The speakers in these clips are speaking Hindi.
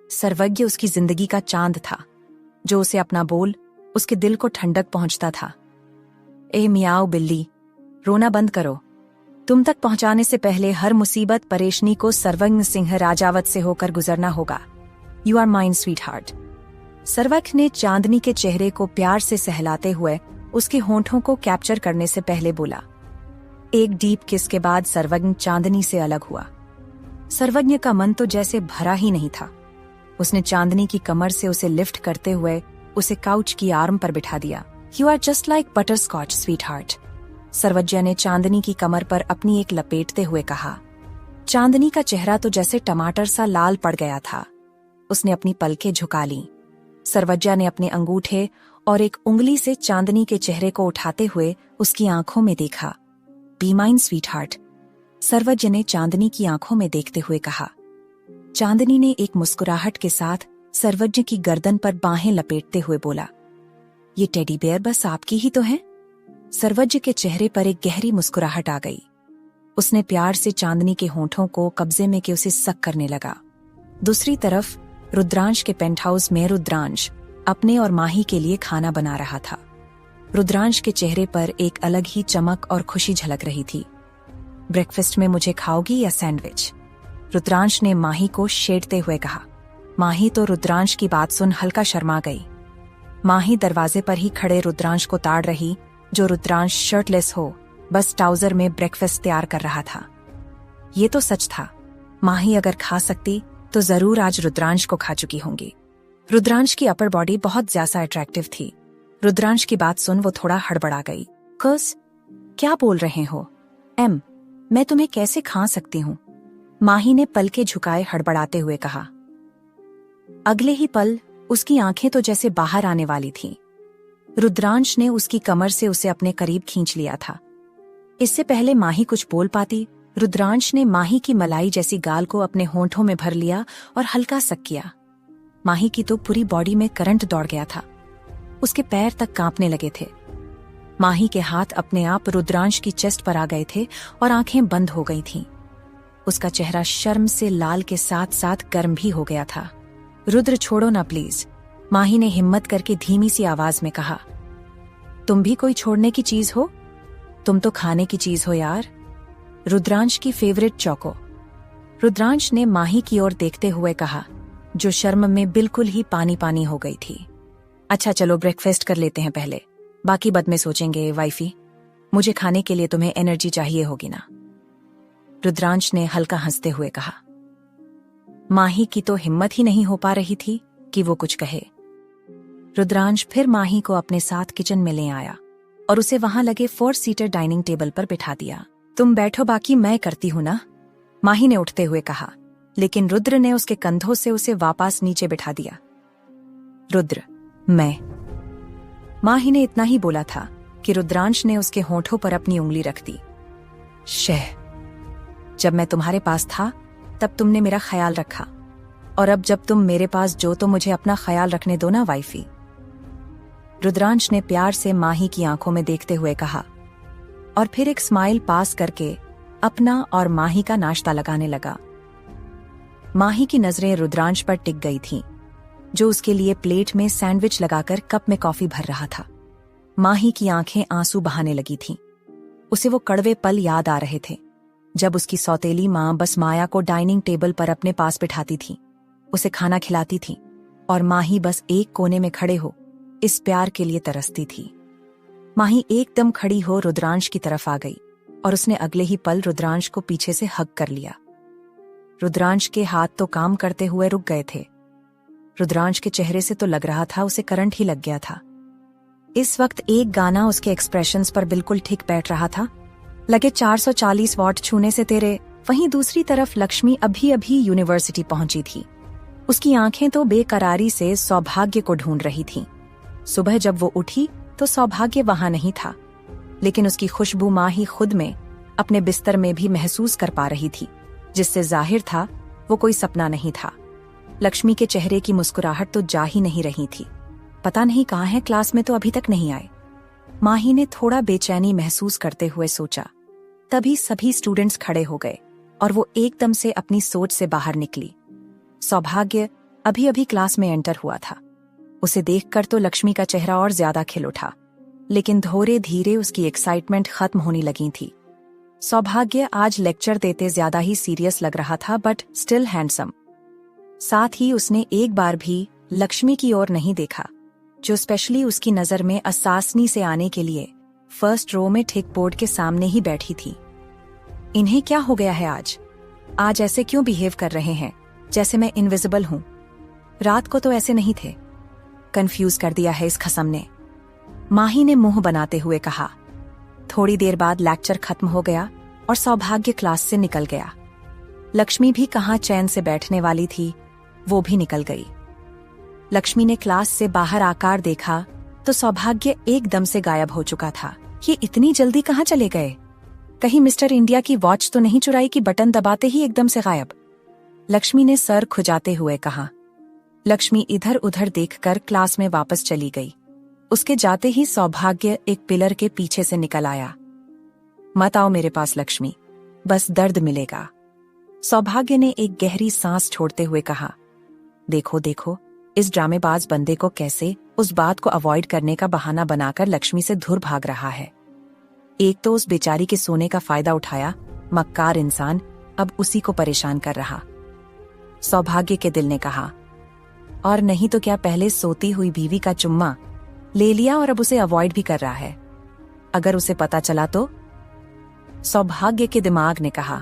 सर्वज्ञ उसकी जिंदगी का चांद था, जो उसे अपना बोल उसके दिल को ठंडक पहुंचता था। ए मियाओ बिल्ली, रोना बंद करो। तुम तक पहुंचाने से पहले हर मुसीबत परेशानी को सर्वज्ञ सिंह राजावत से होकर गुजरना होगा। You are mine sweetheart. Sarvagya ने चांदनी के चेहरे को प्यार से सहलाते हुए उसके होंठों को कैप्चर करने से पहले बोला। एक डीप किस के बाद सर्वज्ञ चांदनी से अलग हुआ। सर्वज्ञ का मन तो जैसे भरा ही नहीं था। उसने चांदनी की कमर से उसे लिफ्ट करते हुए उसे काउच की आर्म पर बिठा दिया। You are just like butterscotch sweetheart, Sarvagya ने चांदनी की कमर पर अपनी एक लपेटते हुए कहा। चांदनी का चेहरा तो जैसे टमाटर सा लाल पड़ गया था। उसने अपनी पलकें झुका लीं। सर्वज्ञ ने अपने अंगूठे और एक उंगली से चांदनी के चेहरे को उठाते हुए उसकी आंखों में देखा। Be mine sweetheart, Sarvagya ने चांदनी की आंखों में देखते हुए कहा। चांदनी ने एक मुस्कुराहट के साथ सर्वज्ञ की गर्दन पर बाहें लपेटते हुए बोला, ये टेडी बेयर बस आपकी ही तो है। सर्वज्ञ के चेहरे पर एक गहरी मुस्कुराहट आ गई। उसने प्यार से चांदनी के होंठों को कब्जे में के उसे सक करने लगा। दूसरी तरफ रुद्रांश के पेंट हाउस में रुद्रांश अपने और माही के लिए खाना बना रहा था। रुद्रांश के चेहरे पर एक अलग ही चमक और खुशी झलक रही थी। ब्रेकफास्ट में मुझे खाओगी या सैंडविच? रुद्रांश ने माही को छेड़ते हुए कहा। माही तो रुद्रांश की बात सुन हल्का शर्मा गई। माही दरवाजे पर ही खड़े रुद्रांश को ताड़ रही, जो रुद्रांश शर्टलेस हो बस ट्राउजर में ब्रेकफास्ट तैयार कर रहा था। ये तो सच था, माही अगर खा सकती तो जरूर आज रुद्रांश को खा चुकी होंगी। रुद्रांश की अपर बॉडी बहुत ज्यादा अट्रैक्टिव थी। रुद्रांश की बात सुन वो थोड़ा हड़बड़ा गई। कस, क्या बोल रहे हो? मैं तुम्हें कैसे खा सकती हूँ? माही ने पलके झुकाए हड़बड़ाते हुए कहा। अगले ही पल उसकी आंखें तो जैसे बाहर आने वाली थीं। रुद्रांश ने उसकी कमर से उसे अपने करीब खींच लिया था। इससे पहले माही कुछ बोल पाती, रुद्रांश ने माही की मलाई जैसी गाल को अपने होंठों में भर लिया और हल्का सक किया। माही की तो पूरी बॉडी में करंट दौड़ गया था। उसके पैर तक कांपने लगे थे। माही के हाथ अपने आप रुद्रांश की चेस्ट पर आ गए थे और आंखें बंद हो गई थीं। उसका चेहरा शर्म से लाल के साथ साथ गर्म भी हो गया था। रुद्र छोड़ो ना प्लीज, माही ने हिम्मत करके धीमी सी आवाज में कहा। तुम भी कोई छोड़ने की चीज हो? तुम तो खाने की चीज हो यार। रुद्रांश की फेवरेट चौको, रुद्रांश ने माही की ओर देखते हुए कहा, जो शर्म में बिल्कुल ही पानी पानी हो गई थी। अच्छा चलो ब्रेकफास्ट कर लेते हैं पहले, बाकी बाद में सोचेंगे वाइफी। मुझे खाने के लिए तुम्हें एनर्जी चाहिए होगी ना? रुद्रांश ने हल्का हंसते हुए कहा। माही की तो हिम्मत ही नहीं हो पा रही थी कि वो कुछ कहे। रुद्रांश फिर माही को अपने साथ किचन में ले आया और उसे वहां लगे 4 सीटर डाइनिंग टेबल पर बिठा दिया। तुम बैठो, बाकी मैं करती हूं ना, माही ने उठते हुए कहा, लेकिन रुद्र ने उसके कंधों से उसे वापस नीचे बिठा दिया। रुद्र, मैं। माही ने इतना ही बोला था कि रुद्रांश ने उसके होंठों पर अपनी उंगली रख दी। शह, जब मैं तुम्हारे पास था तब तुमने मेरा ख्याल रखा, और अब जब तुम मेरे पास जो तो मुझे अपना ख्याल रखने दो ना वाइफी। रुद्रांश ने प्यार से माही की आंखों में देखते हुए कहा और फिर एक स्माइल पास करके अपना और माही का नाश्ता लगाने लगा। माही की नजरें रुद्रांश पर टिक गई थीं, जो उसके लिए प्लेट में सैंडविच लगाकर कप में कॉफी भर रहा था। माही की आंखें आंसू बहाने लगी थीं। उसे वो कड़वे पल याद आ रहे थे जब उसकी सौतेली माँ बस माया को डाइनिंग टेबल पर अपने पास बिठाती थी, उसे खाना खिलाती थी, और माही बस एक कोने में खड़े हो इस प्यार के लिए तरसती थी। माही एकदम खड़ी हो रुद्रांश की तरफ आ गई और उसने अगले ही पल रुद्रांश को पीछे से हग कर लिया। रुद्रांश के हाथ तो काम करते हुए रुक गए थे। रुद्रांश के चेहरे से तो लग रहा था उसे करंट ही लग गया था। इस वक्त एक गाना उसके एक्सप्रेशंस पर बिल्कुल ठीक बैठ रहा था। लगे 440 वॉट छूने से तेरे। वहीं दूसरी तरफ लक्ष्मी अभी अभी यूनिवर्सिटी पहुंची थी। उसकी आंखें तो बेकरारी से सौभाग्य को ढूंढ रही थीं। सुबह जब वो उठी तो सौभाग्य वहां नहीं था, लेकिन उसकी खुशबू माँ ही खुद में अपने बिस्तर में भी महसूस कर पा रही थी, जिससे जाहिर था वो कोई सपना नहीं था। लक्ष्मी के चेहरे की मुस्कुराहट तो जा ही नहीं रही थी। पता नहीं कहाँ है, क्लास में तो अभी तक नहीं आए। माही ने थोड़ा बेचैनी महसूस करते हुए सोचा। तभी सभी स्टूडेंट्स खड़े हो गए और वो एकदम से अपनी सोच से बाहर निकली। सौभाग्य अभी अभी क्लास में एंटर हुआ था। उसे देखकर तो लक्ष्मी का चेहरा और ज्यादा खिल उठा, लेकिन धीरे धीरे उसकी एक्साइटमेंट खत्म होने लगी थी। सौभाग्य आज लेक्चर देते ज्यादा ही सीरियस लग रहा था, बट स्टिल हैंडसम। साथ ही उसने एक बार भी लक्ष्मी की ओर नहीं देखा, जो स्पेशली उसकी नजर में आसानी से आने के लिए फर्स्ट रो में ठीक बोर्ड के सामने ही बैठी थी। इन्हें क्या हो गया है आज ऐसे क्यों बिहेव कर रहे हैं जैसे मैं इनविजिबल हूं? रात को तो ऐसे नहीं थे। कंफ्यूज कर दिया है इस खसम ने, माही ने मुंह बनाते हुए कहा। थोड़ी देर बाद लेक्चर खत्म हो गया और सौभाग्य क्लास से निकल गया। लक्ष्मी भी कहाँ चैन से बैठने वाली थी, वो भी निकल गई। लक्ष्मी ने क्लास से बाहर आकर देखा तो सौभाग्य एकदम से गायब हो चुका था। ये इतनी जल्दी कहाँ चले गए? कहीं मिस्टर इंडिया की वॉच तो नहीं चुराई कि बटन दबाते ही एकदम से गायब? लक्ष्मी ने सर खुजाते हुए कहा। लक्ष्मी इधर उधर देखकर क्लास में वापस चली गई। उसके जाते ही सौभाग्य एक पिलर के पीछे से निकल आया। मत आओ मेरे पास लक्ष्मी, बस दर्द मिलेगा। सौभाग्य ने एक गहरी सांस छोड़ते हुए कहा। देखो देखो, इस ड्रामेबाज बंदे को कैसे उस बात को अवॉइड करने का बहाना बनाकर लक्ष्मी से दूर भाग रहा है। एक तो उस बेचारी के सोने का फायदा उठाया, मक्कार इंसान, अब उसी को परेशान कर रहा। सौभाग्य के दिल ने कहा। और नहीं तो क्या, पहले सोती हुई बीवी का चुम्मा ले लिया और अब उसे अवॉइड भी कर रहा है। अगर उसे पता चला तो? सौभाग्य के दिमाग ने कहा।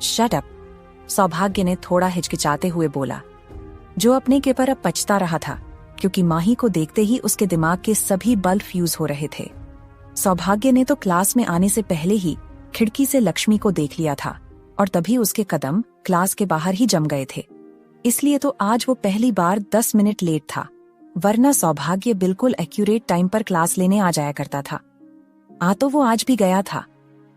शट अप, सौभाग्य ने थोड़ा हिचकिचाते हुए बोला, जो अपने के पर अब पछता रहा था, क्योंकि माही को देखते ही उसके दिमाग के सभी बल्ब फ्यूज हो रहे थे। सौभाग्य ने तो क्लास में आने से पहले ही खिड़की से लक्ष्मी को देख लिया था और तभी उसके कदम क्लास के बाहर ही जम गए थे। इसलिए तो आज वो पहली बार 10 मिनट लेट था, वरना सौभाग्य बिल्कुल एक्यूरेट टाइम पर क्लास लेने आ जाया करता था। तो वो आज भी गया था,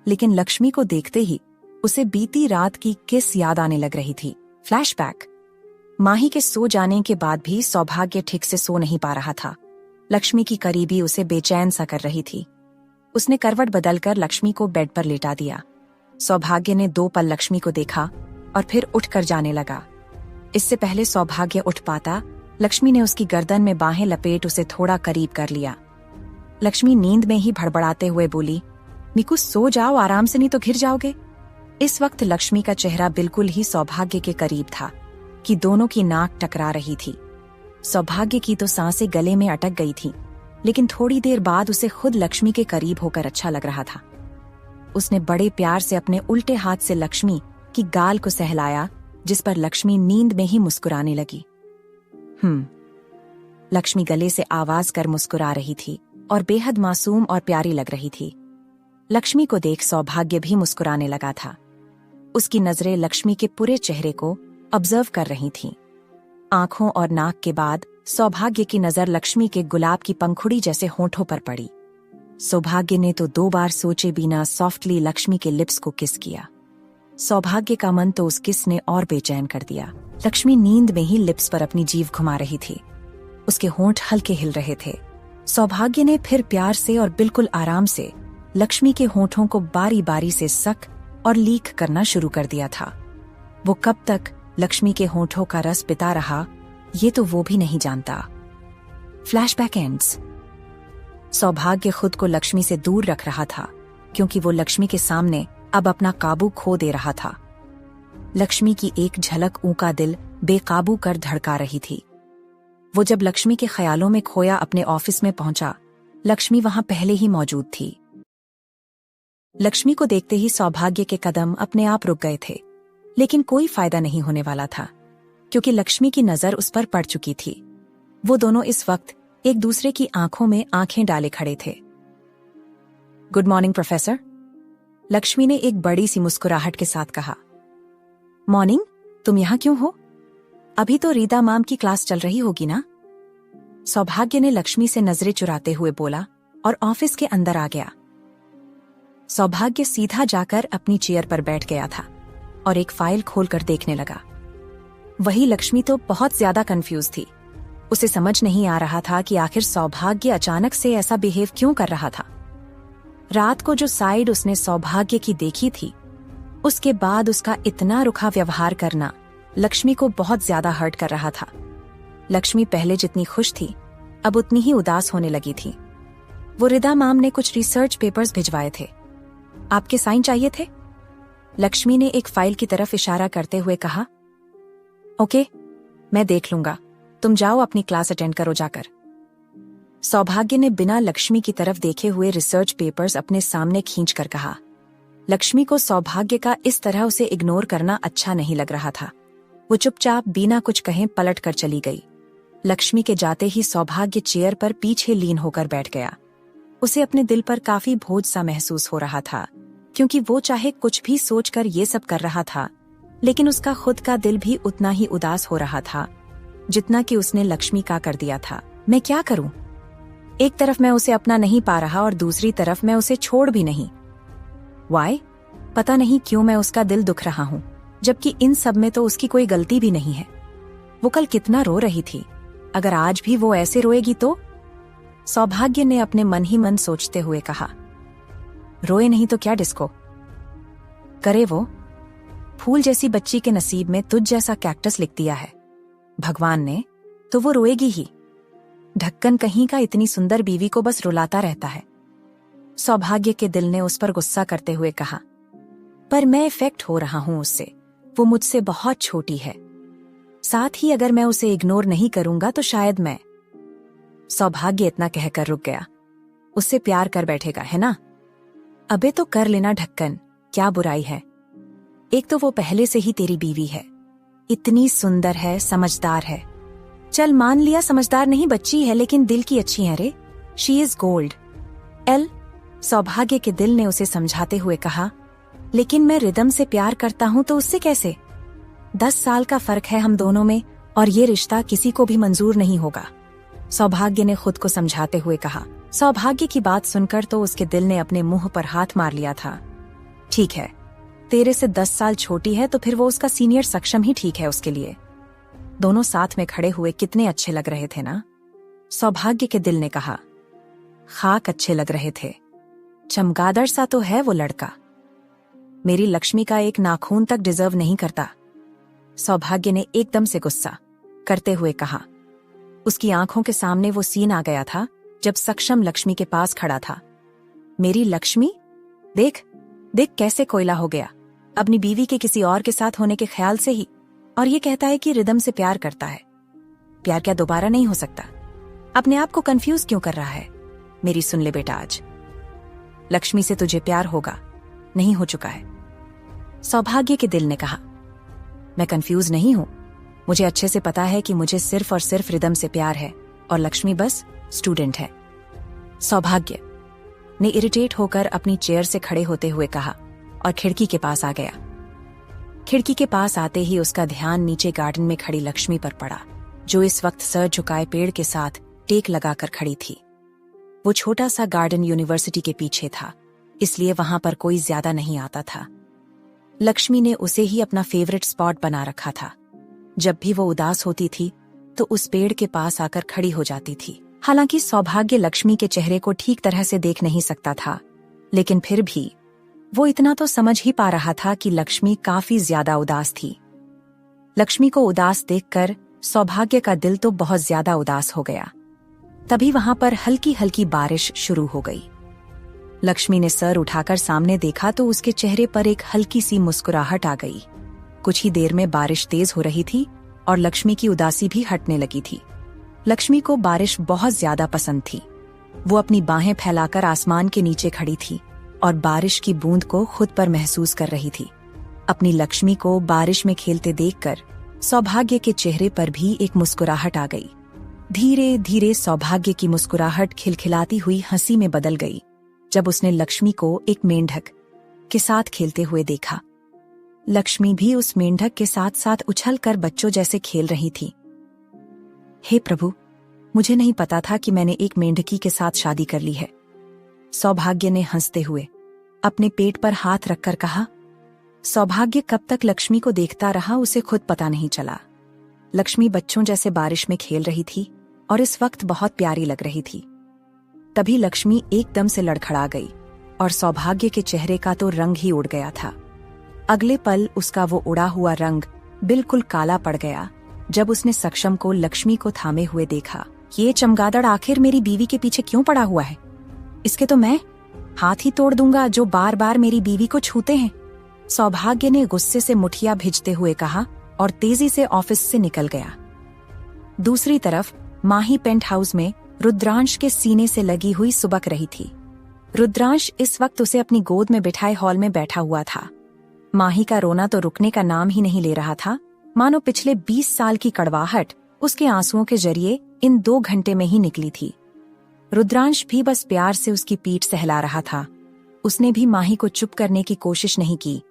लेकिन लक्ष्मी को देखते ही उसे बीती रात की किस याद आने लग रही थी। फ्लैशबैक। माही के सो जाने के बाद भी सौभाग्य ठीक से सो नहीं पा रहा था। लक्ष्मी की करीबी उसे बेचैन सा कर रही थी। उसने करवट बदलकर लक्ष्मी को बेड पर लेटा दिया। सौभाग्य ने 2 पल लक्ष्मी को देखा और फिर उठकर जाने लगा। इससे पहले सौभाग्य उठ पाता, लक्ष्मी ने उसकी गर्दन में बाहें लपेट उसे थोड़ा करीब कर लिया। लक्ष्मी नींद में ही भड़बड़ाते हुए बोली, मिकू सो जाओ आराम से, नहीं तो गिर जाओगे। इस वक्त लक्ष्मी का चेहरा बिल्कुल ही सौभाग्य के करीब था कि दोनों की नाक टकरा रही थी। सौभाग्य की तो सांसें गले में अटक गई थी, लेकिन थोड़ी देर बाद उसे खुद लक्ष्मी के करीब होकर अच्छा लग रहा था। उसने बड़े प्यार से अपने उल्टे हाथ से लक्ष्मी की गाल को सहलाया, जिस पर लक्ष्मी नींद में ही मुस्कुराने लगी। लक्ष्मी गले से आवाज कर मुस्कुरा रही थी और बेहद मासूम और प्यारी लग रही थी। लक्ष्मी को देख सौभाग्य भी मुस्कुराने लगा था। उसकी नजरें लक्ष्मी के पूरे चेहरे को ऑब्जर्व कर रही थीं। आंखों और नाक के बाद सौभाग्य की नजर लक्ष्मी के गुलाब की पंखुड़ी जैसे होंठों पर पड़ी। सौभाग्य ने तो 2 बार सोचे बिना सॉफ्टली लक्ष्मी के लिप्स को किस किया। सौभाग्य का मन तो उस किस ने और बेचैन कर दिया। लक्ष्मी नींद में ही लिप्स पर अपनी जीभ घुमा रही थी। उसके होंठ हल्के हिल रहे थे। सौभाग्य ने फिर प्यार से और बिल्कुल आराम से लक्ष्मी के होंठों को बारी बारी से सक और लीक करना शुरू कर दिया था। वो कब तक लक्ष्मी के होंठों का रस पिता रहा, ये तो वो भी नहीं जानता। Flashback ends. सौभाग्य खुद को लक्ष्मी से दूर रख रहा था, क्योंकि वो लक्ष्मी के सामने अब अपना काबू खो दे रहा था। लक्ष्मी की एक झलक ऊका दिल बेकाबू कर धड़का रही थी। वो जब लक्ष्मी के ख्यालों में खोया अपने ऑफिस में पहुंचा, लक्ष्मी वहां पहले ही मौजूद थी। लक्ष्मी को देखते ही सौभाग्य के कदम अपने आप रुक गए थे, लेकिन कोई फायदा नहीं होने वाला था, क्योंकि लक्ष्मी की नजर उस पर पड़ चुकी थी। वो दोनों इस वक्त एक दूसरे की आंखों में आंखें डाले खड़े थे। गुड मॉर्निंग प्रोफेसर, लक्ष्मी ने एक बड़ी सी मुस्कुराहट के साथ कहा। मॉर्निंग, तुम यहाँ क्यों हो? अभी तो रीता मैम की क्लास चल रही होगी ना? सौभाग्य ने लक्ष्मी से नजरें चुराते हुए बोला और ऑफिस के अंदर आ गया। सौभाग्य सीधा जाकर अपनी चेयर पर बैठ गया था और एक फाइल खोलकर देखने लगा। वही लक्ष्मी तो बहुत ज्यादा कंफ्यूज थी। उसे समझ नहीं आ रहा था कि आखिर सौभाग्य अचानक से ऐसा बिहेव क्यों कर रहा था। रात को जो साइड उसने सौभाग्य की देखी थी, उसके बाद उसका इतना रुखा व्यवहार करना लक्ष्मी को बहुत ज्यादा हर्ट कर रहा था। लक्ष्मी पहले जितनी खुश थी अब उतनी ही उदास होने लगी थी। वो रिदा मैम ने कुछ रिसर्च पेपर्स भिजवाए थे, आपके साइन चाहिए थे। लक्ष्मी ने एक फाइल की तरफ इशारा करते हुए कहा, ओके, मैं देख लूंगा, तुम जाओ अपनी क्लास अटेंड करो जाकर। सौभाग्य ने बिना लक्ष्मी की तरफ देखे हुए रिसर्च पेपर्स अपने सामने खींच कर कहा। लक्ष्मी को सौभाग्य का इस तरह उसे इग्नोर करना अच्छा नहीं लग रहा था। वो चुपचाप बिना कुछ कहे पलट कर चली गई। लक्ष्मी के जाते ही सौभाग्य चेयर पर पीछे लीन होकर बैठ गया। उसे अपने दिल पर काफी बोझ सा महसूस हो रहा था, क्योंकि वो चाहे कुछ भी सोचकर ये सब कर रहा था, लेकिन उसका खुद का दिल भी उतना ही उदास हो रहा था जितना कि उसने लक्ष्मी का कर दिया था। मैं क्या करूं? एक तरफ मैं उसे अपना नहीं पा रहा और दूसरी तरफ मैं उसे छोड़ भी नहीं। वाई? पता नहीं क्यों मैं उसका दिल दुख रहा हूं, जबकि इन सब में तो उसकी कोई गलती भी नहीं है। वो कल कितना रो रही थी, अगर आज भी वो ऐसे रोएगी तो? सौभाग्य ने अपने मन ही मन सोचते हुए कहा। रोए नहीं तो क्या डिस्को करे वो? फूल जैसी बच्ची के नसीब में तुझ जैसा कैक्टस लिख दिया है भगवान ने, तो वो रोएगी ही। ढक्कन कहीं का इतनी सुंदर बीवी को बस रुलाता रहता है। सौभाग्य के दिल ने उस पर गुस्सा करते हुए कहा, पर मैं इफेक्ट हो रहा हूं उससे, वो मुझसे बहुत छोटी है। साथ ही अगर मैं उसे इग्नोर नहीं करूंगा तो शायद मैं। सौभाग्य इतना कहकर रुक गया। उससे प्यार कर बैठेगा है ना? अबे तो कर लेना ढक्कन, क्या बुराई है? एक तो वो पहले से ही तेरी बीवी है, इतनी सुंदर है, समझदार है। चल मान लिया समझदार नहीं बच्ची है, लेकिन दिल की अच्छी है रे, शी इज गोल्ड। एल सौभाग्य के दिल ने उसे समझाते हुए कहा, लेकिन मैं रिदम से प्यार करता हूं तो उससे कैसे? 10 साल का फर्क है हम दोनों में और ये रिश्ता किसी को भी मंजूर नहीं होगा, सौभाग्य ने खुद को समझाते हुए कहा। सौभाग्य की बात सुनकर तो उसके दिल ने अपने मुंह पर हाथ मार लिया था। ठीक है, तेरे से 10 साल छोटी है तो फिर वो उसका सीनियर सक्षम ही ठीक है उसके लिए। दोनों साथ में खड़े हुए कितने अच्छे लग रहे थे ना, सौभाग्य के दिल ने कहा। खाक अच्छे लग रहे थे, चमगादड़ सा तो है वो लड़का, मेरी लक्ष्मी का एक नाखून तक डिजर्व नहीं करता, सौभाग्य ने एकदम से गुस्सा करते हुए कहा। उसकी आंखों के सामने वो सीन आ गया था जब सक्षम लक्ष्मी के पास खड़ा था। मेरी लक्ष्मी? देख देख कैसे कोयला हो गया अपनी बीवी के किसी और के साथ होने के ख्याल से ही, और ये कहता है कि रिदम से प्यार करता है। प्यार क्या दोबारा नहीं हो सकता? अपने आप को कंफ्यूज क्यों कर रहा है? मेरी सुन ले बेटा, आज लक्ष्मी से तुझे प्यार होगा, नहीं हो चुका है, सौभाग्य के दिल ने कहा। मैं कंफ्यूज नहीं हूं, मुझे अच्छे से पता है कि मुझे सिर्फ और सिर्फ रिदम से प्यार है और लक्ष्मी बस स्टूडेंट है, सौभाग्य ने इरिटेट होकर अपनी चेयर से खड़े होते हुए कहा और खिड़की के पास आ गया। खिड़की के पास आते ही उसका ध्यान नीचे गार्डन में खड़ी लक्ष्मी पर पड़ा, जो इस वक्त सर झुकाए पेड़ के साथ टेक लगाकर खड़ी थी। वो छोटा सा गार्डन यूनिवर्सिटी के पीछे था, इसलिए वहां पर कोई ज्यादा नहीं आता था। लक्ष्मी ने उसे ही अपना फेवरेट स्पॉट बना रखा था। जब भी वो उदास होती थी तो उस पेड़ के पास आकर खड़ी हो जाती थी। हालांकि सौभाग्य लक्ष्मी के चेहरे को ठीक तरह से देख नहीं सकता था, लेकिन फिर भी वो इतना तो समझ ही पा रहा था कि लक्ष्मी काफी ज्यादा उदास थी। लक्ष्मी को उदास देखकर सौभाग्य का दिल तो बहुत ज्यादा उदास हो गया। तभी वहां पर हल्की हल्की बारिश शुरू हो गई। लक्ष्मी ने सर उठाकर सामने देखा तो उसके चेहरे पर एक हल्की सी मुस्कुराहट आ गई। कुछ ही देर में बारिश तेज हो रही थी और लक्ष्मी की उदासी भी हटने लगी थी। लक्ष्मी को बारिश बहुत ज्यादा पसंद थी। वो अपनी बाहें फैलाकर आसमान के नीचे खड़ी थी और बारिश की बूंद को खुद पर महसूस कर रही थी। अपनी लक्ष्मी को बारिश में खेलते देखकर सौभाग्य के चेहरे पर भी एक मुस्कुराहट आ गई। धीरे धीरे सौभाग्य की मुस्कुराहट खिलखिलाती हुई हंसी में बदल गई जब उसने लक्ष्मी को एक मेंढक के साथ खेलते हुए देखा। लक्ष्मी भी उस मेंढक के साथ साथ उछलकर बच्चों जैसे खेल रही थी। हे प्रभु, मुझे नहीं पता था कि मैंने एक मेंढकी के साथ शादी कर ली है, सौभाग्य ने हंसते हुए अपने पेट पर हाथ रखकर कहा। सौभाग्य कब तक लक्ष्मी को देखता रहा उसे खुद पता नहीं चला। लक्ष्मी बच्चों जैसे बारिश में खेल रही थी और इस वक्त बहुत प्यारी लग रही थी। तभी लक्ष्मी एकदम से लड़खड़ा गई और सौभाग्य के चेहरे का तो रंग ही उड़ गया था। अगले पल उसका वो उड़ा हुआ रंग बिल्कुल काला पड़ गया जब उसने सक्षम को लक्ष्मी को थामे हुए देखा। ये चमगादड़ आखिर मेरी बीवी के पीछे क्यों पड़ा हुआ है? इसके तो मैं हाथ ही तोड़ दूंगा जो बार बार मेरी बीवी को छूते हैं। सौभाग्य ने गुस्से से मुठिया भिजते हुए कहा और तेजी से ऑफिस से निकल गया। दूसरी तरफ माही पेंट हाउस में रुद्रांश के सीने से लगी हुई सुबक रही थी। रुद्रांश इस वक्त उसे अपनी गोद में बिठाए हॉल में बैठा हुआ था। माही का रोना तो रुकने का नाम ही नहीं ले रहा था, मानो पिछले 20 साल की कड़वाहट उसके आंसुओं के जरिए इन 2 घंटे में ही निकली थी। रुद्रांश भी बस प्यार से उसकी पीठ सहला रहा था। उसने भी माही को चुप करने की कोशिश नहीं की,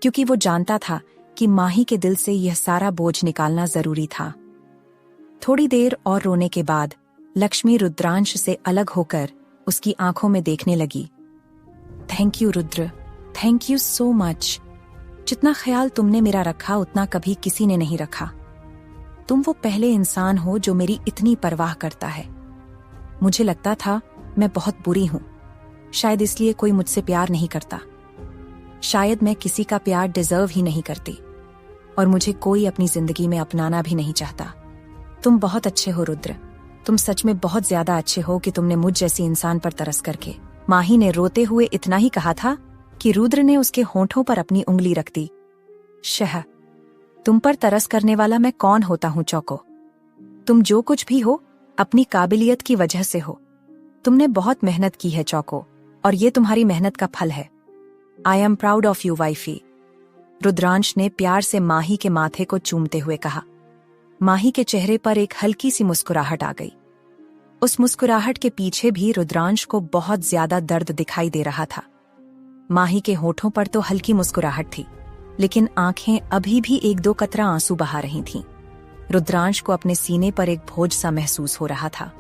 क्योंकि वो जानता था कि माही के दिल से यह सारा बोझ निकालना जरूरी था। थोड़ी देर और रोने के बाद लक्ष्मी रुद्रांश से अलग होकर उसकी आंखों में देखने लगी। Thank you Rudra, thank you so much. जितना ख्याल तुमने मेरा रखा उतना कभी किसी ने नहीं रखा। तुम वो पहले इंसान हो जो मेरी इतनी परवाह करता है। मुझे लगता था मैं बहुत बुरी हूं, शायद इसलिए कोई मुझसे प्यार नहीं करता। शायद मैं किसी का प्यार डिजर्व ही नहीं करती और मुझे कोई अपनी जिंदगी में अपनाना भी नहीं चाहता। तुम बहुत अच्छे हो रुद्र, तुम सच में बहुत ज्यादा अच्छे हो कि तुमने मुझ जैसी इंसान पर तरस करके। माही ने रोते हुए इतना ही कहा था कि रुद्र ने उसके होंठों पर अपनी उंगली रख दी। शह, तुम पर तरस करने वाला मैं कौन होता हूं चौको? तुम जो कुछ भी हो अपनी काबिलियत की वजह से हो। तुमने बहुत मेहनत की है चौको, और ये तुम्हारी मेहनत का फल है। I am proud of you wifey. Rudransh ने प्यार से माही के माथे को चूमते हुए कहा। माही के चेहरे पर एक हल्की सी मुस्कुराहट आ गई। उस मुस्कुराहट के पीछे भी रुद्रांश को बहुत ज्यादा दर्द दिखाई दे रहा था। माही के होठों पर तो हल्की मुस्कुराहट थी, लेकिन आंखें अभी भी 1-2 कतरा आंसू बहा रही थीं। रुद्रांश को अपने सीने पर एक बोझ सा महसूस हो रहा था।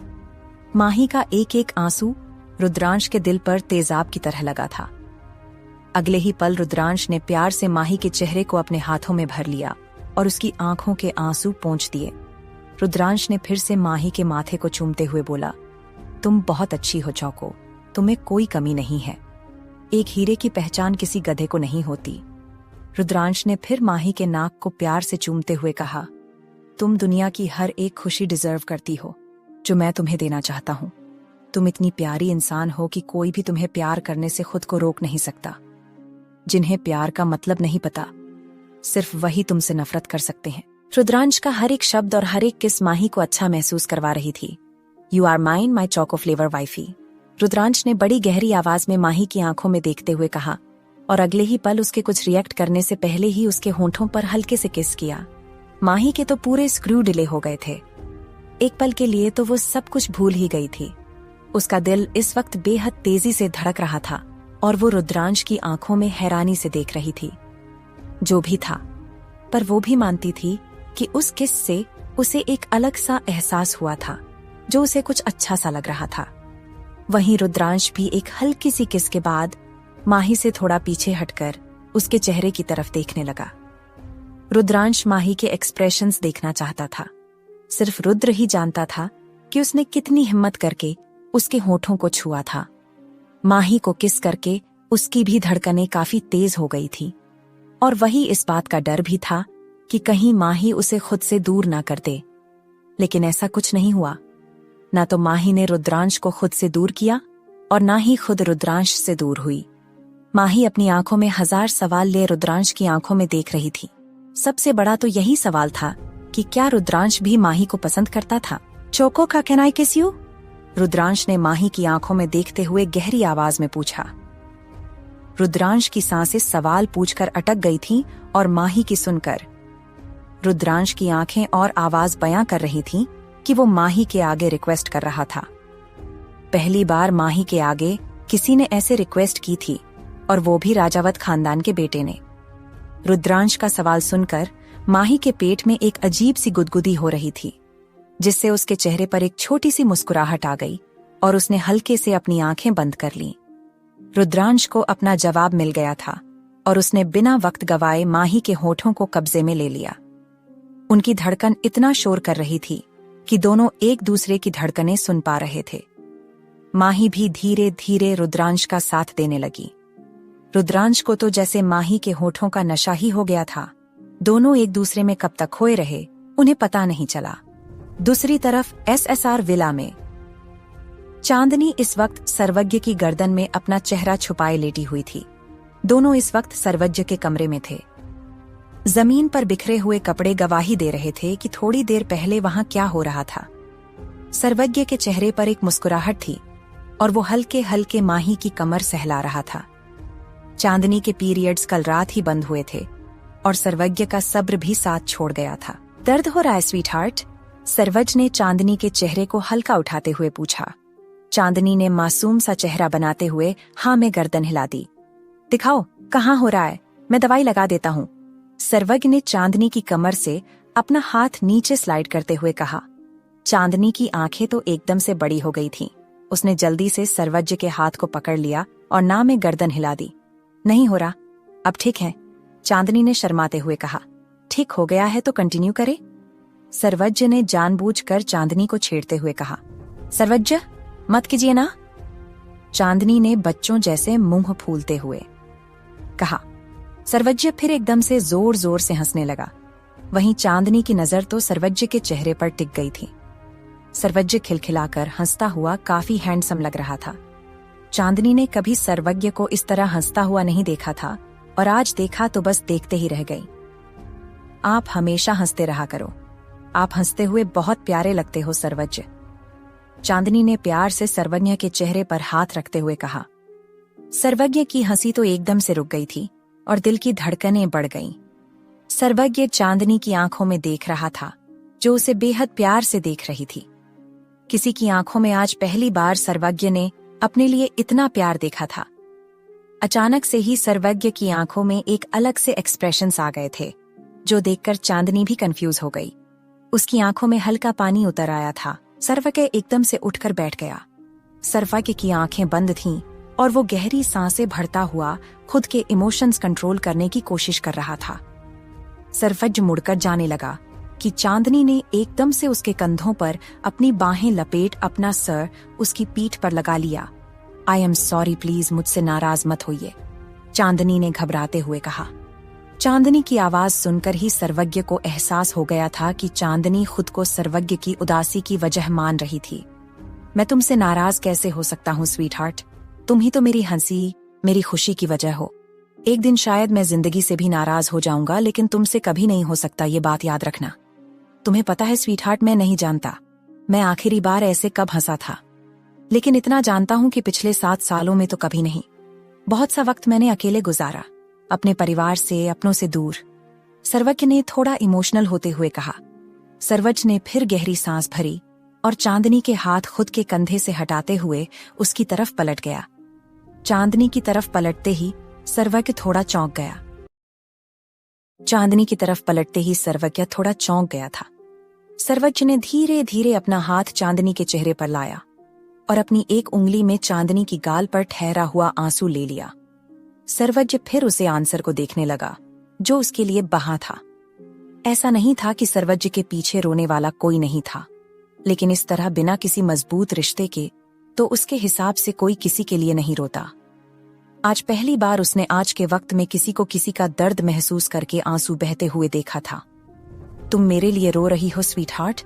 माही का एक एक आंसू रुद्रांश के दिल पर तेजाब की तरह लगा था। अगले ही पल रुद्रांश ने प्यार से माही के चेहरे को अपने हाथों में भर लिया और उसकी आंखों के आंसू पोंछ दिए। रुद्रांश ने फिर से माही के माथे को चूमते हुए बोला, तुम बहुत अच्छी हो चौको, तुम्हें कोई कमी नहीं है। एक हीरे की पहचान किसी गधे को नहीं होती। रुद्रांश ने फिर माही के नाक को प्यार से चूमते हुए कहा, तुम दुनिया की हर एक खुशी डिजर्व करती हो जो मैं तुम्हें देना चाहता हूं। तुम इतनी प्यारी इंसान हो कि कोई भी तुम्हें प्यार करने से खुद को रोक नहीं सकता। जिन्हें प्यार का मतलब नहीं पता, सिर्फ वही तुमसे नफरत कर सकते हैं। रुद्रांश का हर एक शब्द और हर एक किस माही को अच्छा महसूस करवा रही थी। You are mine my choco flavour wifey. Rudransh ने बड़ी गहरी आवाज में माही की आंखों में देखते हुए कहा, और अगले ही पल उसके कुछ रिएक्ट करने से पहले ही उसके होंठों पर हल्के से किस किया। माही के तो पूरे स्क्रू ढीले हो गए थे। एक पल के लिए तो वो सब कुछ भूल ही गई थी। उसका दिल इस वक्त बेहद तेजी से धड़क रहा था और वो रुद्रांश की आंखों में हैरानी से देख रही थी। जो भी था, पर वो भी मानती थी कि उस किस से उसे एक अलग सा एहसास हुआ था, जो उसे कुछ अच्छा सा लग रहा था। वहीं रुद्रांश भी एक हल्की सी किस के बाद माही से थोड़ा पीछे हटकर उसके चेहरे की तरफ देखने लगा। रुद्रांश माही के एक्सप्रेशंस देखना चाहता था। सिर्फ रुद्र ही जानता था कि उसने कितनी हिम्मत करके उसके होठों को छुआ था। माही को किस करके उसकी भी धड़कनें काफी तेज हो गई थी, और वही इस बात का डर भी था कि कहीं माही उसे खुद से दूर ना कर दे। लेकिन ऐसा कुछ नहीं हुआ। ना तो माही ने रुद्रांश को खुद से दूर किया और ना ही खुद रुद्रांश से दूर हुई। माही अपनी आंखों में 1000 सवाल ले रुद्रांश की आंखों में देख रही थी। सबसे बड़ा तो यही सवाल था कि क्या रुद्रांश भी माही को पसंद करता था। चोको का कैन आई किस यू? रुद्रांश ने माही की आंखों में देखते हुए गहरी आवाज में पूछा। रुद्रांश की सांसें सवाल पूछकर अटक गई थीं और माही की सुनकर। रुद्रांश की आंखें और आवाज बयां कर रही थीं कि वो माही के आगे रिक्वेस्ट कर रहा था। पहली बार माही के आगे किसी ने ऐसे रिक्वेस्ट की थी, और वो भी राजावत खानदान के बेटे ने। रुद्रांश का सवाल सुनकर माही के पेट में एक अजीब सी गुदगुदी हो रही थी, जिससे उसके चेहरे पर एक छोटी सी मुस्कुराहट आ गई और उसने हल्के से अपनी आंखें बंद कर लीं। रुद्रांश को अपना जवाब मिल गया था और उसने बिना वक्त गवाए माही के होठों को कब्जे में ले लिया। उनकी धड़कन इतना शोर कर रही थी कि दोनों एक दूसरे की धड़कनें सुन पा रहे थे। माही भी धीरे धीरे रुद्रांश का साथ देने लगी। रुद्रांश को तो जैसे माही के होठों का नशा ही हो गया था। दोनों एक दूसरे में कब तक खोए रहे उन्हें पता नहीं चला। दूसरी तरफ एसएसआर विला में चांदनी इस वक्त सर्वज्ञ की गर्दन में अपना चेहरा छुपाए लेटी हुई थी। दोनों इस वक्त सर्वज्ञ के कमरे में थे। जमीन पर बिखरे हुए कपड़े गवाही दे रहे थे कि थोड़ी देर पहले वहां क्या हो रहा था। सर्वज्ञ के चेहरे पर एक मुस्कुराहट थी और वो हल्के हल्के माही की कमर सहला रहा था। चांदनी के पीरियड्स कल रात ही बंद हुए थे और सर्वज्ञ का सब्र भी साथ छोड़ गया था। दर्द हो रहा है स्वीट हार्ट? सर्वज्ञ ने चांदनी के चेहरे को हल्का उठाते हुए पूछा। चांदनी ने मासूम सा चेहरा बनाते हुए हाँ में गर्दन हिला दी। दिखाओ कहाँ हो रहा है, मैं दवाई लगा देता हूँ। सर्वज्ञ ने चांदनी की कमर से अपना हाथ नीचे स्लाइड करते हुए कहा। चांदनी की आंखें तो एकदम से बड़ी हो गई थीं। उसने जल्दी से सर्वज्ञ के हाथ को पकड़ लिया और ना में गर्दन हिला दी। नहीं हो रहा, अब ठीक है, चांदनी ने शर्माते हुए कहा। ठीक हो गया है तो कंटिन्यू करे, सर्वज्ञ ने जानबूझकर चांदनी को छेड़ते हुए कहा। सर्वज्ञ मत कीजिए ना, चांदनी ने बच्चों जैसे मुंह फूलते हुए कहा। सर्वज्ञ फिर एकदम से जोर जोर से हंसने लगा। वहीं चांदनी की नजर तो सर्वज्ञ के चेहरे पर टिक गई थी। सर्वज्ञ खिलखिलाकर हंसता हुआ काफी हैंडसम लग रहा था। चांदनी ने कभी सर्वज्ञ को इस तरह हंसता हुआ नहीं देखा था और आज देखा तो बस देखते ही रह गई। आप हमेशा हंसते रहा करो, आप हंसते हुए बहुत प्यारे लगते हो सर्वज्ञ, चांदनी ने प्यार से सर्वज्ञ के चेहरे पर हाथ रखते हुए कहा। सर्वज्ञ की हंसी तो एकदम से रुक गई थी और दिल की धड़कनें बढ़ गईं। सर्वज्ञ चांदनी की आंखों में देख रहा था, जो उसे बेहद प्यार से देख रही थी। किसी की आंखों में आज पहली बार सर्वज्ञ ने अपने लिए इतना प्यार देखा था। अचानक से ही सर्वज्ञ की आंखों में एक अलग से एक्सप्रेशंस आ गए थे, जो देखकर चांदनी भी कंफ्यूज हो गई। उसकी आंखों में हल्का पानी उतर आया था। सर्वज्ञ एकदम से उठकर बैठ गया। सर्वज्ञ की आंखें बंद थीं और वो गहरी सांसें भरता हुआ खुद के इमोशंस कंट्रोल करने की कोशिश कर रहा था। सर्वज्ञ मुड़कर जाने लगा कि चांदनी ने एकदम से उसके कंधों पर अपनी बाहें लपेट अपना सर उसकी पीठ पर लगा लिया। आई एम सॉरी, प्लीज मुझसे नाराज मत होइए, चांदनी ने घबराते हुए कहा। चांदनी की आवाज सुनकर ही सर्वज्ञ को एहसास हो गया था कि चांदनी खुद को सर्वज्ञ की उदासी की वजह मान रही थी। मैं तुमसे नाराज कैसे हो सकता हूँ स्वीट हार्ट? तुम ही तो मेरी हंसी, मेरी खुशी की वजह हो। एक दिन शायद मैं जिंदगी से भी नाराज हो जाऊंगा, लेकिन तुमसे कभी नहीं हो सकता, ये बात याद रखना। तुम्हें पता है स्वीट हार्ट, मैं नहीं जानता मैं आखिरी बार ऐसे कब हंसा था, लेकिन इतना जानता हूँ कि पिछले 7 सालों में तो कभी नहीं। बहुत सा वक्त मैंने अकेले गुजारा, अपने परिवार से, अपनों से दूर। सर्वज्ञ ने थोड़ा इमोशनल होते हुए कहा। सर्वज्ञ ने फिर गहरी सांस भरी और चांदनी के हाथ खुद के कंधे से हटाते हुए उसकी तरफ पलट गया। चांदनी की तरफ पलटते ही सर्वज्ञ थोड़ा चौंक गया। चांदनी की तरफ पलटते ही सर्वज्ञ थोड़ा चौंक गया था। सर्वज्ञ ने धीरे धीरे अपना हाथ चांदनी के चेहरे पर लाया और अपनी एक उंगली में चांदनी की गाल पर ठहरा हुआ आंसू ले लिया। सर्वज्ञ फिर उसे आंसर को देखने लगा, जो उसके लिए बहा था। ऐसा नहीं था कि सर्वज्ञ के पीछे रोने वाला कोई नहीं था, लेकिन इस तरह बिना किसी मजबूत रिश्ते के तो उसके हिसाब से कोई किसी के लिए नहीं रोता। आज पहली बार उसने आज के वक्त में किसी को किसी का दर्द महसूस करके आंसू बहते हुए देखा था। तुम मेरे लिए रो रही हो स्वीट हार्ट?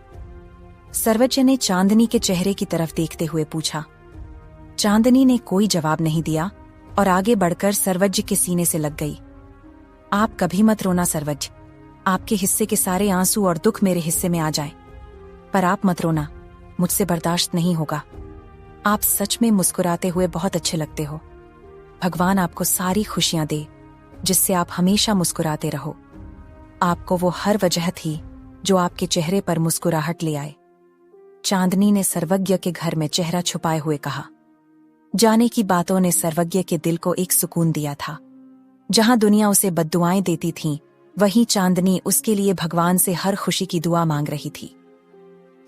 सर्वज्ञ ने चांदनी के चेहरे की तरफ देखते हुए पूछा। चांदनी ने कोई जवाब नहीं दिया और आगे बढ़कर सर्वज्ञ के सीने से लग गई। आप कभी मत रोना सर्वज्ञ, आपके हिस्से के सारे आंसू और दुख मेरे हिस्से में आ जाएं, पर आप मत रोना, मुझसे बर्दाश्त नहीं होगा। आप सच में मुस्कुराते हुए बहुत अच्छे लगते हो। भगवान आपको सारी खुशियां दे, जिससे आप हमेशा मुस्कुराते रहो। आपको वो हर वजह थी जो आपके चेहरे पर मुस्कुराहट ले आए। चांदनी ने सर्वज्ञ के घर में चेहरा छुपाए हुए कहा। जाने की बातों ने सर्वज्ञ के दिल को एक सुकून दिया था। जहां दुनिया उसे बद्दुआएं देती थीं, वहीं चांदनी उसके लिए भगवान से हर खुशी की दुआ मांग रही थी।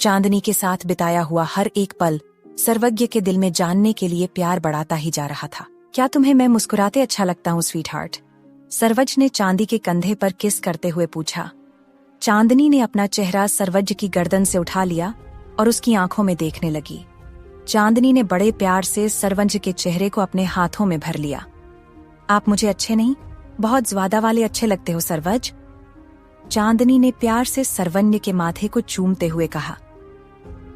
चांदनी के साथ बिताया हुआ हर एक पल सर्वज्ञ के दिल में जानने के लिए प्यार बढ़ाता ही जा रहा था। क्या तुम्हें मैं मुस्कुराते अच्छा लगता हूँ स्वीट हार्ट? सर्वज्ञ ने चांदी के कंधे पर किस करते हुए पूछा। चांदनी ने अपना चेहरा सर्वज्ञ की गर्दन से उठा लिया और उसकी आंखों में देखने लगी। चांदनी ने बड़े प्यार से सर्वज्ञ के चेहरे को अपने हाथों में भर लिया। आप मुझे अच्छे नहीं, बहुत ज्यादा वाले अच्छे लगते हो सर्वज्ञ। चांदनी ने प्यार से सर्वन्य के माथे को चूमते हुए कहा।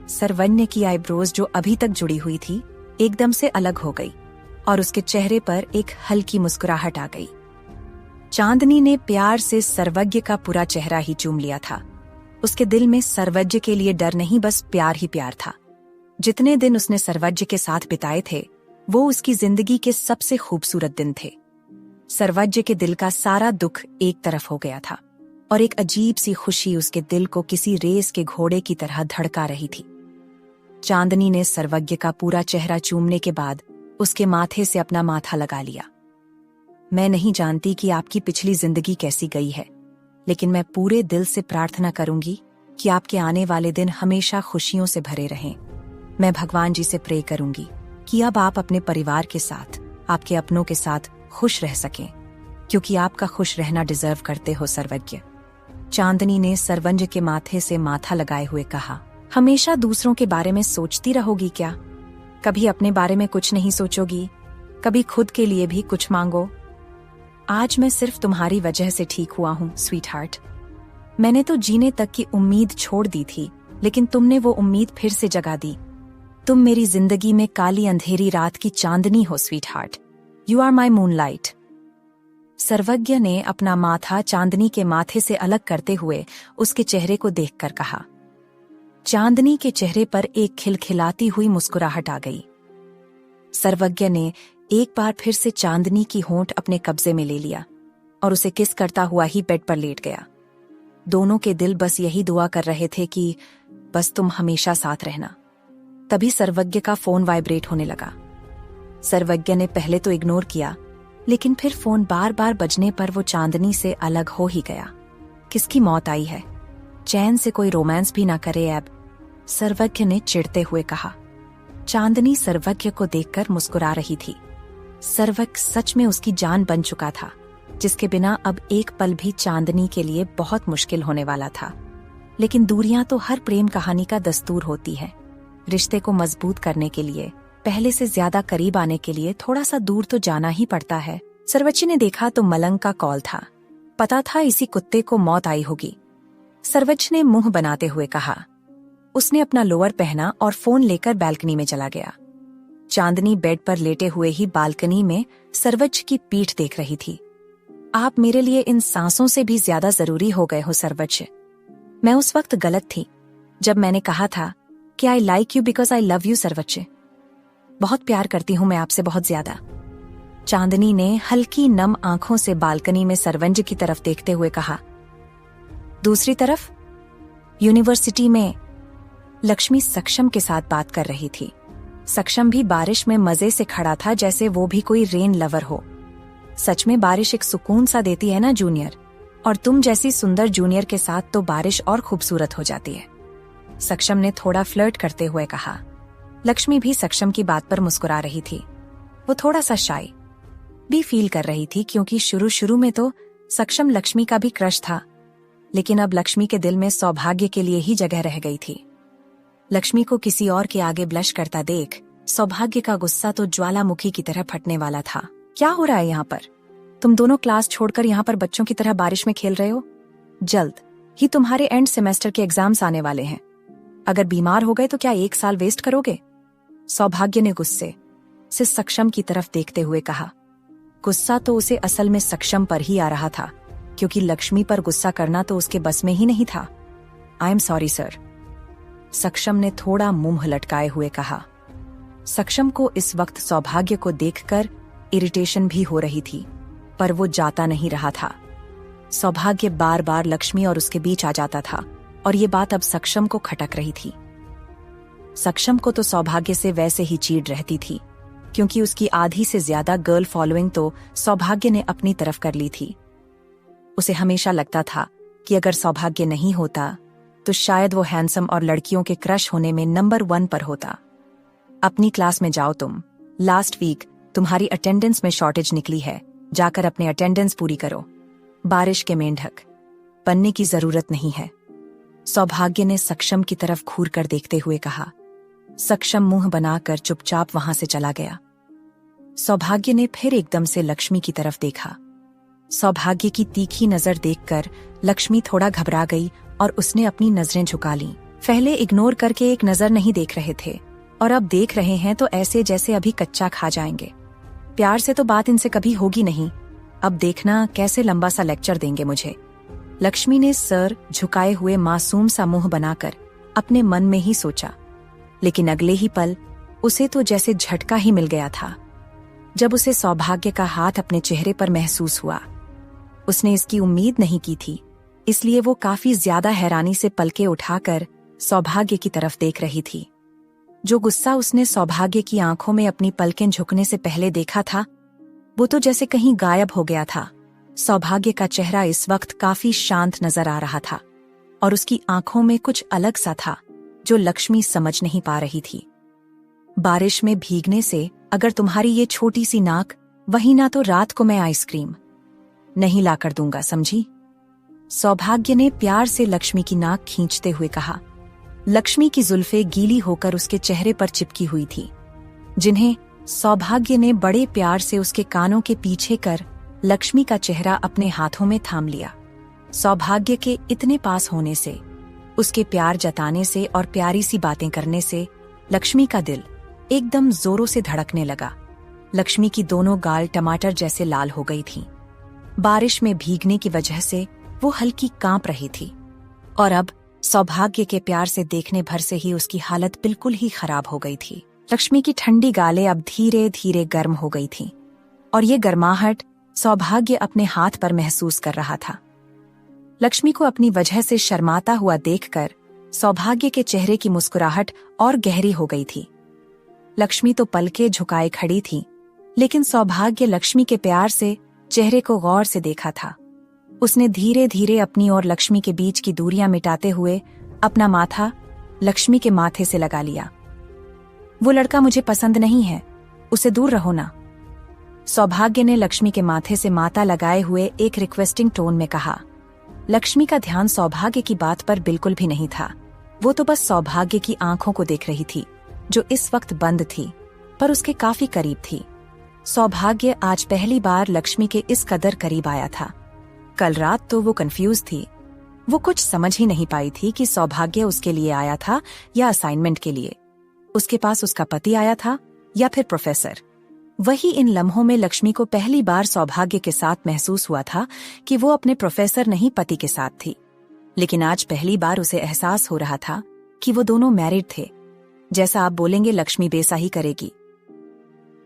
सर्वन्य की आईब्रोज जो अभी तक जुड़ी हुई थी एकदम से अलग हो गई और उसके चेहरे पर एक हल्की मुस्कुराहट आ गई। चांदनी ने प्यार से सर्वज्ञ का पूरा चेहरा ही चूम लिया था। उसके दिल में सर्वज्ञ के लिए डर नहीं, बस प्यार ही प्यार था। जितने दिन उसने सर्वज्ञ के साथ बिताए थे वो उसकी जिंदगी के सबसे खूबसूरत दिन थे। सर्वज्ञ के दिल का सारा दुख एक तरफ हो गया था और एक अजीब सी खुशी उसके दिल को किसी रेस के घोड़े की तरह धड़का रही थी। चांदनी ने सर्वज्ञ का पूरा चेहरा चूमने के बाद उसके माथे से अपना माथा लगा लिया। मैं नहीं जानती कि आपकी पिछली जिंदगी कैसी गई है, लेकिन मैं पूरे दिल से प्रार्थना करूंगी कि आपके आने वाले दिन हमेशा खुशियों से भरे रहें। मैं भगवान जी से प्रे करूंगी कि अब आप अपने परिवार के साथ, आपके अपनों के साथ खुश रह सकें, क्योंकि आपका खुश रहना डिजर्व करते हो सर्वज्ञ। चांदनी ने सर्वज्ञ के माथे से माथा लगाए हुए कहा, हमेशा दूसरों के बारे में सोचती रहोगी क्या? कभी अपने बारे में कुछ नहीं सोचोगी? कभी खुद के लिए भी कुछ मांगो? आज मैं सिर्फ तुम्हारी वजह से ठीक हुआ हूँ स्वीट हार्ट। मैंने तो जीने तक की उम्मीद छोड़ दी थी, लेकिन तुमने वो उम्मीद फिर से जगा दी। तुम मेरी जिंदगी में काली अंधेरी रात की चांदनी हो sweetheart. You are my moonlight. Sarvagya ने अपना माथा चांदनी के माथे से अलग करते हुए उसके चेहरे को देखकर कहा। चांदनी के चेहरे पर एक खिलखिलाती हुई मुस्कुराहट आ गई। सर्वज्ञ ने एक बार फिर से चांदनी की होंठ अपने कब्जे में ले लिया और उसे किस करता हुआ ही बेड पर लेट गया। दोनों के दिल बस यही दुआ कर रहे थे कि बस तुम हमेशा साथ रहना। तभी सर्वज्ञ का फोन वाइब्रेट होने लगा। सर्वज्ञ ने पहले तो इग्नोर किया, लेकिन फिर फोन बार बार बजने पर वो चांदनी से अलग हो ही गया। किसकी मौत आई है? चैन से कोई रोमांस भी ना करे अब, सर्वज्ञ ने चिढ़ते हुए कहा। चांदनी सर्वज्ञ को देखकर मुस्कुरा रही थी। सर्वज्ञ सच में उसकी जान बन चुका था, जिसके बिना अब एक पल भी चांदनी के लिए बहुत मुश्किल होने वाला था। लेकिन दूरियां तो हर प्रेम कहानी का दस्तूर होती है। रिश्ते को मजबूत करने के लिए, पहले से ज्यादा करीब आने के लिए थोड़ा सा दूर तो जाना ही पड़ता है। सर्वज्ञ ने देखा तो मलंग का कॉल था। पता था इसी कुत्ते को मौत आई होगी। सर्वज्ञ ने मुंह बनाते हुए कहा। उसने अपना लोअर पहना और फोन लेकर बालकनी में चला गया। चांदनी बेड पर लेटे हुए ही बालकनी में सर्वज्ञ की पीठ देख रही थी। आप मेरे लिए इन सांसों से भी ज्यादा जरूरी हो गए हो सर्वज्ञ। मैं उस वक्त गलत थी जब मैंने कहा था कि I like you because I love you सर्वज्ञ। बहुत प्यार करती हूं मैं आपसे, बहुत ज्यादा। चांदनी ने हल्की नम आंखों से बालकनी में सर्वज्ञ की तरफ देखते हुए कहा। दूसरी तरफ यूनिवर्सिटी में लक्ष्मी सक्षम के साथ बात कर रही थी। सक्षम भी बारिश में मजे से खड़ा था, जैसे वो भी कोई रेन लवर हो। सच में बारिश एक सुकून सा देती है ना जूनियर, और तुम जैसी सुंदर जूनियर के साथ तो बारिश और खूबसूरत हो जाती है, सक्षम ने थोड़ा फ्लर्ट करते हुए कहा। लक्ष्मी भी सक्षम की बात पर मुस्कुरा रही थी। वो थोड़ा सा शाई भी फील कर रही थी, क्योंकि शुरू शुरू में तो सक्षम लक्ष्मी का भी क्रश था, लेकिन अब लक्ष्मी के दिल में सौभाग्य के लिए ही जगह रह गई थी। लक्ष्मी को किसी और के आगे ब्लश करता देख सौभाग्य का गुस्सा तो ज्वालामुखी की तरह फटने वाला था। क्या हो रहा है यहाँ पर? तुम दोनों क्लास छोड़कर यहाँ पर बच्चों की तरह बारिश में खेल रहे हो? जल्द ही तुम्हारे एंड सेमेस्टर के एग्जाम्स आने वाले हैं। अगर बीमार हो गए तो क्या 1 साल वेस्ट करोगे? सौभाग्य ने गुस्से से सक्षम की तरफ देखते हुए कहा। गुस्सा तो उसे असल में सक्षम पर ही आ रहा था, क्योंकि लक्ष्मी पर गुस्सा करना तो उसके बस में ही नहीं था। आई एम सॉरी सर, सक्षम ने थोड़ा मुंह लटकाए हुए कहा। सक्षम को इस वक्त सौभाग्य को देखकर इरिटेशन भी हो रही थी, पर वो जाता नहीं रहा था। सौभाग्य बार बार लक्ष्मी और उसके बीच आ जाता था, और ये बात अब सक्षम को खटक रही थी। सक्षम को तो सौभाग्य से वैसे ही चीड़ रहती थी, क्योंकि उसकी आधी से ज्यादा गर्ल फॉलोइंग तो सौभाग्य ने अपनी तरफ कर ली थी। उसे हमेशा लगता था कि अगर सौभाग्य नहीं होता तो शायद वो हैंडसम और लड़कियों के क्रश होने में नंबर 1 पर होता। अपनी क्लास में जाओ तुम। लास्ट वीक तुम्हारी अटेंडेंस में शॉर्टेज निकली है, जाकर अपने अटेंडेंस पूरी करो। बारिश के मेंढक बनने की जरूरत नहीं है, सौभाग्य ने सक्षम की तरफ घूर कर देखते हुए कहा। सक्षम मुंह बनाकर चुपचाप वहां से चला गया। सौभाग्य ने फिर एकदम से लक्ष्मी की तरफ देखा। सौभाग्य की तीखी नजर देखकर लक्ष्मी थोड़ा घबरा गई और उसने अपनी नजरें झुका लीं। पहले इग्नोर करके एक नजर नहीं देख रहे थे और अब देख रहे हैं तो ऐसे जैसे अभी कच्चा खा जाएंगे। प्यार से तो बात इनसे कभी होगी नहीं, अब देखना कैसे लंबा सा लेक्चर देंगे मुझे। लक्ष्मी ने सर झुकाए हुए मासूम सा मुंह बनाकर अपने मन में ही सोचा, लेकिन अगले ही पल उसे तो जैसे झटका ही मिल गया था जब उसे सौभाग्य का हाथ अपने चेहरे पर महसूस हुआ। उसने इसकी उम्मीद नहीं की थी, इसलिए वो काफी ज्यादा हैरानी से पलके उठाकर सौभाग्य की तरफ देख रही थी। जो गुस्सा उसने सौभाग्य की आंखों में अपनी पलकें झुकने से पहले देखा था, वो तो जैसे कहीं गायब हो गया था। सौभाग्य का चेहरा इस वक्त काफी शांत नजर आ रहा था और उसकी आंखों में कुछ अलग सा था जो लक्ष्मी समझ नहीं पा रही थी। बारिश में भीगने से अगर तुम्हारी ये छोटी सी नाक, वही ना तो रात को मैं आइसक्रीम नहीं लाकर दूंगा, समझी? सौभाग्य ने प्यार से लक्ष्मी की नाक खींचते हुए कहा। लक्ष्मी की जुल्फें गीली होकर उसके चेहरे पर चिपकी हुई थी, जिन्हें सौभाग्य ने बड़े प्यार से उसके कानों के पीछे कर लक्ष्मी का चेहरा अपने हाथों में थाम लिया। सौभाग्य के इतने पास होने से, उसके प्यार जताने से और प्यारी सी बातें करने से लक्ष्मी का दिल एकदम जोरों से धड़कने लगा। लक्ष्मी की दोनों गाल टमाटर जैसे लाल हो गई थीं। बारिश में भीगने की वजह से वो हल्की कांप रही थी और अब सौभाग्य के प्यार से देखने भर से ही उसकी हालत बिल्कुल ही खराब हो गई थी। लक्ष्मी की ठंडी गालें अब धीरे धीरे गर्म हो गई थीं और ये गर्माहट सौभाग्य अपने हाथ पर महसूस कर रहा था। लक्ष्मी को अपनी वजह से शर्माता हुआ देखकर सौभाग्य के चेहरे की मुस्कुराहट और गहरी हो गई थी। लक्ष्मी तो पलके झुकाए खड़ी थी, लेकिन सौभाग्य लक्ष्मी के प्यार से चेहरे को गौर से देखा था। उसने धीरे धीरे अपनी और लक्ष्मी के बीच की दूरियां मिटाते हुए अपना माथा लक्ष्मी के माथे से लगा लिया। वो लड़का मुझे पसंद नहीं है, उसे दूर रहो ना। सौभाग्य ने लक्ष्मी के माथे से माथा लगाए हुए एक रिक्वेस्टिंग टोन में कहा। लक्ष्मी का ध्यान सौभाग्य की बात पर बिल्कुल भी नहीं था। वो तो बस सौभाग्य की आंखों को देख रही थी, जो इस वक्त बंद थी पर उसके काफी करीब थी। सौभाग्य आज पहली बार लक्ष्मी के इस कदर करीब आया था। कल रात तो वो कंफ्यूज थी। वो कुछ समझ ही नहीं पाई थी कि सौभाग्य उसके लिए आया था या असाइनमेंट के लिए। उसके पास उसका पति आया था या फिर प्रोफेसर। वही इन लम्हों में लक्ष्मी को पहली बार सौभाग्य के साथ महसूस हुआ था कि वो अपने प्रोफेसर नहीं पति के साथ थी। लेकिन आज पहली बार उसे एहसास हो रहा था कि वो दोनों मैरिड थे। जैसा आप बोलेंगे लक्ष्मी वैसा ही करेगी,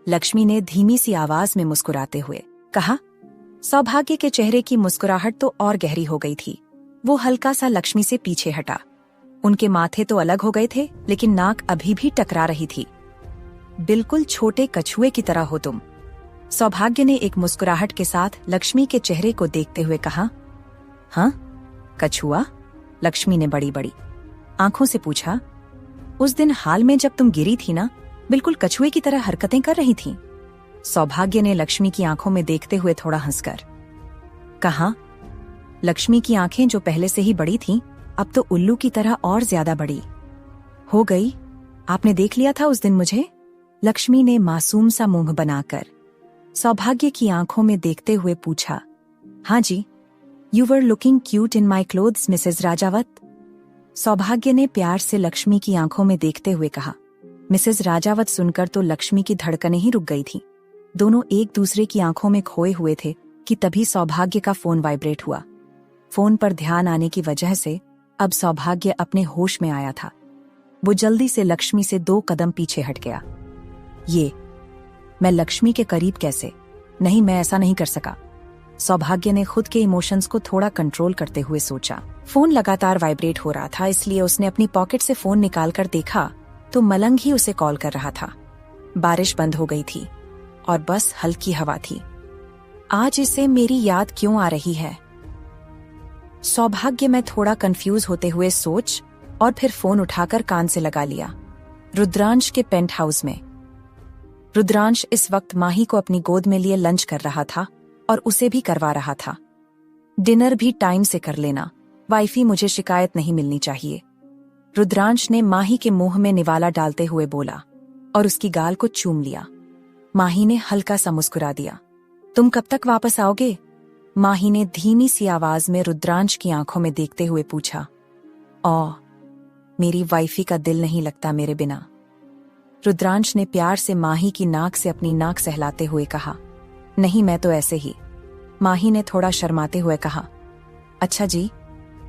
लक्ष्मी ने धीमी सी आवाज में मुस्कुराते हुए कहा। सौभाग्य के चेहरे की मुस्कुराहट तो और गहरी हो गई थी। वो हल्का सा लक्ष्मी से पीछे हटा। उनके माथे तो अलग हो गए थे, लेकिन नाक अभी भी टकरा रही थी। बिल्कुल छोटे कछुए की तरह हो तुम, सौभाग्य ने एक मुस्कुराहट के साथ लक्ष्मी के चेहरे को देखते हुए कहा। हाँ, कछुआ? लक्ष्मी ने बड़ी बड़ी आंखों से पूछा। उस दिन हाल में जब तुम गिरी थी ना, बिल्कुल कछुए की तरह हरकतें कर रही थीं। सौभाग्य ने लक्ष्मी की आंखों में देखते हुए थोड़ा हंसकर कहा। लक्ष्मी की आंखें जो पहले से ही बड़ी थीं, अब तो उल्लू की तरह और ज्यादा बड़ी हो गई। आपने देख लिया था उस दिन मुझे? लक्ष्मी ने मासूम सा मुंह बनाकर सौभाग्य की आंखों में देखते हुए पूछा। हाँ जी, you were looking cute in my clothes Mrs Rajawat. Saubhagya ने प्यार से लक्ष्मी की आंखों में देखते हुए कहा। मिसेज राजावत सुनकर तो लक्ष्मी की धड़कनें ही रुक गई थीं। दोनों एक दूसरे की आंखों में खोए हुए थे कि तभी सौभाग्य का फोन वाइब्रेट हुआ। फोन पर ध्यान आने की वजह से अब सौभाग्य अपने होश में आया था। वो जल्दी से लक्ष्मी से 2 कदम पीछे हट गया। ये मैं लक्ष्मी के करीब कैसे? नहीं, मैं ऐसा नहीं कर सका। सौभाग्य ने खुद के इमोशंस को थोड़ा कंट्रोल करते हुए सोचा। फोन लगातार वाइब्रेट हो रहा था, इसलिए उसने अपनी पॉकेट से फोन निकालकर देखा तो मलंग ही उसे कॉल कर रहा था। बारिश बंद हो गई थी और बस हल्की हवा थी। आज इसे मेरी याद क्यों आ रही है? सौभाग्य में थोड़ा कंफ्यूज होते हुए सोच और फिर फोन उठाकर कान से लगा लिया। रुद्रांश के पेंट हाउस में। रुद्रांश इस वक्त माही को अपनी गोद में लिए लंच कर रहा था और उसे भी करवा रहा था। डिनर भी टाइम से कर लेना, वाइफी, मुझे शिकायत नहीं मिलनी चाहिए। रुद्रांश ने माही के मुंह में निवाला डालते हुए बोला और उसकी गाल को चूम लिया। माही ने हल्का सा मुस्कुरा दिया। तुम कब तक वापस आओगे? माही ने धीमी सी आवाज में रुद्रांश की आंखों में देखते हुए पूछा। मेरी वाइफी का दिल नहीं लगता मेरे बिना। रुद्रांश ने प्यार से माही की नाक से अपनी नाक सहलाते हुए कहा। नहीं, मैं तो ऐसे ही। माही ने थोड़ा शर्माते हुए कहा। अच्छा जी,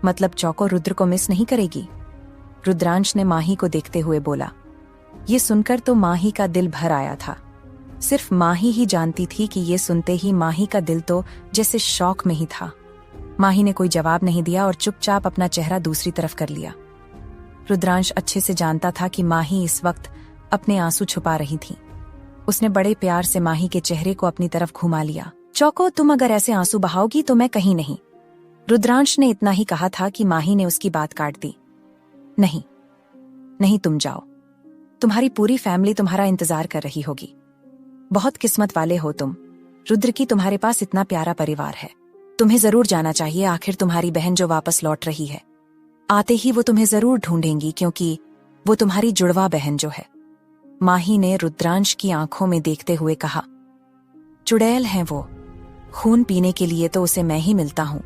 मतलब चौको रुद्र को मिस नहीं करेगी? रुद्रांश ने माही को देखते हुए बोला। ये सुनकर तो माही का दिल भर आया था। सिर्फ माही ही जानती थी कि ये सुनते ही माही का दिल तो जैसे शौक में ही था। माही ने कोई जवाब नहीं दिया और चुपचाप अपना चेहरा दूसरी तरफ कर लिया। रुद्रांश अच्छे से जानता था कि माही इस वक्त अपने आंसू छुपा रही थी। उसने बड़े प्यार से माही के चेहरे को अपनी तरफ घुमा लिया। चौको, तुम अगर ऐसे आंसू बहाओगी तो मैं कहीं नहीं। रुद्रांश ने इतना ही कहा था कि माही ने उसकी बात काट दी। नहीं नहीं, तुम जाओ। तुम्हारी पूरी फैमिली तुम्हारा इंतजार कर रही होगी। बहुत किस्मत वाले हो तुम। रुद्र की तुम्हारे पास इतना प्यारा परिवार है। तुम्हें जरूर जाना चाहिए। आखिर तुम्हारी बहन जो वापस लौट रही है, आते ही वो तुम्हें जरूर ढूंढेंगी, क्योंकि वो तुम्हारी जुड़वा बहन जो है। माही ने रुद्रांश की आंखों में देखते हुए कहा। चुड़ैल है वो। खून पीने के लिए तो उसे मैं ही मिलता हूं।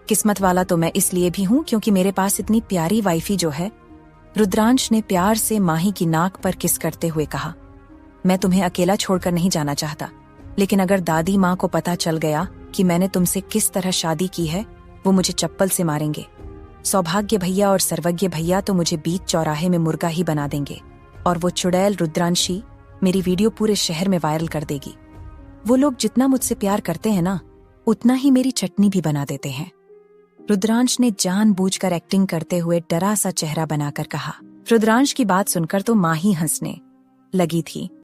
किस्मत वाला तो मैं इसलिए भी हूं क्योंकि मेरे पास इतनी प्यारी वाइफी जो है। रुद्रांश ने प्यार से माही की नाक पर किस करते हुए कहा। मैं तुम्हें अकेला छोड़कर नहीं जाना चाहता, लेकिन अगर दादी माँ को पता चल गया कि मैंने तुमसे किस तरह शादी की है, वो मुझे चप्पल से मारेंगे। सौभाग्य भैया और सर्वज्ञ भैया तो मुझे बीच चौराहे में मुर्गा ही बना देंगे, और वो चुड़ैल रुद्रांशी मेरी वीडियो पूरे शहर में वायरल कर देगी। वो लोग जितना मुझसे प्यार करते हैं ना, उतना ही मेरी चटनी भी बना देते हैं। रुद्रांश ने जानबूझकर एक्टिंग करते हुए डरा सा चेहरा बनाकर कहा। रुद्रांश की बात सुनकर तो माही हंसने लगी थी।